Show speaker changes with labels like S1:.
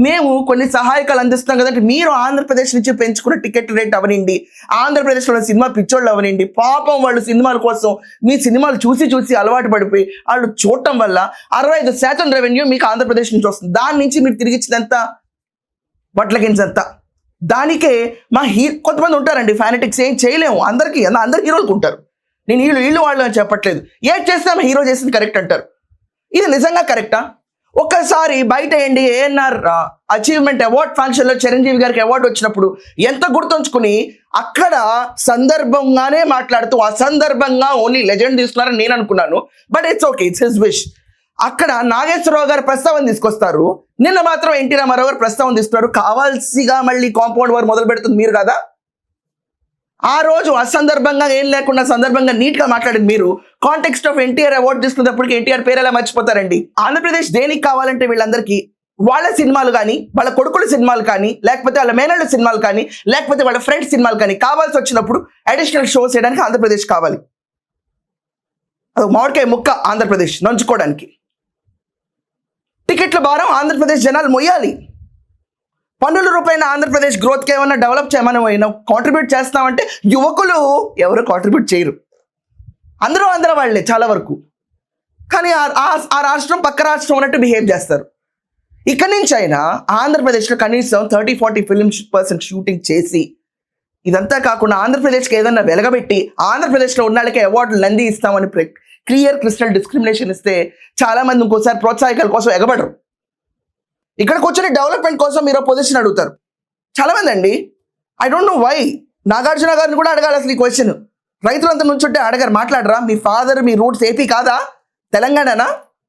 S1: మేము కొన్ని సహాయకాలు అందిస్తున్నాం కదంటే మీరు ఆంధ్రప్రదేశ్ నుంచి పెంచుకున్న టికెట్ రేట్ అవనండి, ఆంధ్రప్రదేశ్లో ఉన్న సినిమా పిచ్చోళ్ళు అవనండి, పాపం వాళ్ళు సినిమాల కోసం మీ సినిమాలు చూసి చూసి అలవాటు పడిపోయి వాళ్ళు చూడటం వల్ల 65% రెవెన్యూ మీకు ఆంధ్రప్రదేశ్ నుంచి వస్తుంది. దాని నుంచి మీరు తిరిగి ఇచ్చినంత బట్లకించంత. దానికే మా కొంతమంది ఉంటారండి ఫానటిక్స్, ఏం చేయలేము, అందరు హీరోలకు ఉంటారు. నేను వీళ్ళు వాళ్ళు అని చెప్పట్లేదు, ఏం చేస్తే హీరో చేసింది కరెక్ట్ అంటారు. ఇది నిజంగా కరెక్టా? ఒక్కసారి బయట ఏంటి ఏఎన్ఆర్ అచీవ్మెంట్ అవార్డ్ ఫంక్షన్లో చిరంజీవి గారికి అవార్డు వచ్చినప్పుడు ఎంత గుర్తుంచుకుని అక్కడ సందర్భంగానే మాట్లాడుతూ అసందర్భంగా ఓన్లీ లెజెండ్ తీసుకున్నారని నేను అనుకున్నాను. But it's okay, it's his wish. అక్కడ నాగేశ్వరరావు గారు ప్రస్తావన తీసుకొస్తారు, నిన్న మాత్రం ఎన్టీ రామారావు గారు ప్రస్తావన తీసుకున్నారు. కావాల్సిగా మళ్ళీ కాంపౌండ్ వారు మొదలు పెడుతుంది మీరు కదా. ఆ రోజు అసందర్భంగా ఏం లేకుండా సందర్భంగా నీట్గా మాట్లాడింది మీరు. కాంటెక్స్ట్ ఆఫ్ ఎన్టీఆర్ అవార్డు తీసుకున్నప్పటికీ ఎన్టీఆర్ పేరు ఎలా మర్చిపోతారండి? ఆంధ్రప్రదేశ్ దేనికి కావాలంటే వీళ్ళందరికీ వాళ్ళ సినిమాలు కానీ, వాళ్ళ కొడుకుల సినిమాలు కానీ, లేకపోతే వాళ్ళ మేనళ్ళ సినిమాలు కానీ, లేకపోతే వాళ్ళ ఫ్రెండ్స్ సినిమాలు కానీ కావాల్సి వచ్చినప్పుడు అడిషనల్ షోస్ చేయడానికి ఆంధ్రప్రదేశ్ కావాలి. అది మామిడికాయ ముక్క ఆంధ్రప్రదేశ్ నంచుకోవడానికి. టికెట్ల భారం ఆంధ్రప్రదేశ్ జనాలు మొయ్యాలి. పన్నుల రూపాయన ఆంధ్రప్రదేశ్ గ్రోత్కి ఏమన్నా డెవలప్ చేయమని కాంట్రిబ్యూట్ చేస్తామంటే యువకులు ఎవరు కాంట్రిబ్యూట్ చేయరు, అందరూ ఆంధ్ర వాళ్ళే చాలా వరకు. కానీ ఆ రాష్ట్రం పక్క రాష్ట్రం ఉన్నట్టు బిహేవ్ చేస్తారు. ఇక్కడి నుంచి అయినా ఆంధ్రప్రదేశ్లో కనీసం 30-40 ఫిల్మ్% షూటింగ్ చేసి, ఇదంతా కాకుండా ఆంధ్రప్రదేశ్కి ఏదన్నా వెలగబెట్టి ఆంధ్రప్రదేశ్లో ఉన్న వాళ్ళకి అవార్డులు నంది ఇస్తామని క్లియర్ క్రిస్టల్ డిస్క్రిమినేషన్ ఇస్తే చాలామంది ఇంకోసారి ప్రోత్సాహకాల కోసం ఎగబడరు. ఇక్కడ కూర్చొని డెవలప్మెంట్ కోసం మీరు పొజిషన్ అడుగుతారు చాలామంది అండి. I don't know why. Nagarjuna గారిని కూడా అడగాలి అసలు ఈ క్వశ్చన్. రైతులంతా నుంచుంటే అడగారు, మాట్లాడరా? మీ ఫాదర్ మీ రూట్స్ ఏపీ కాదా, తెలంగాణనా?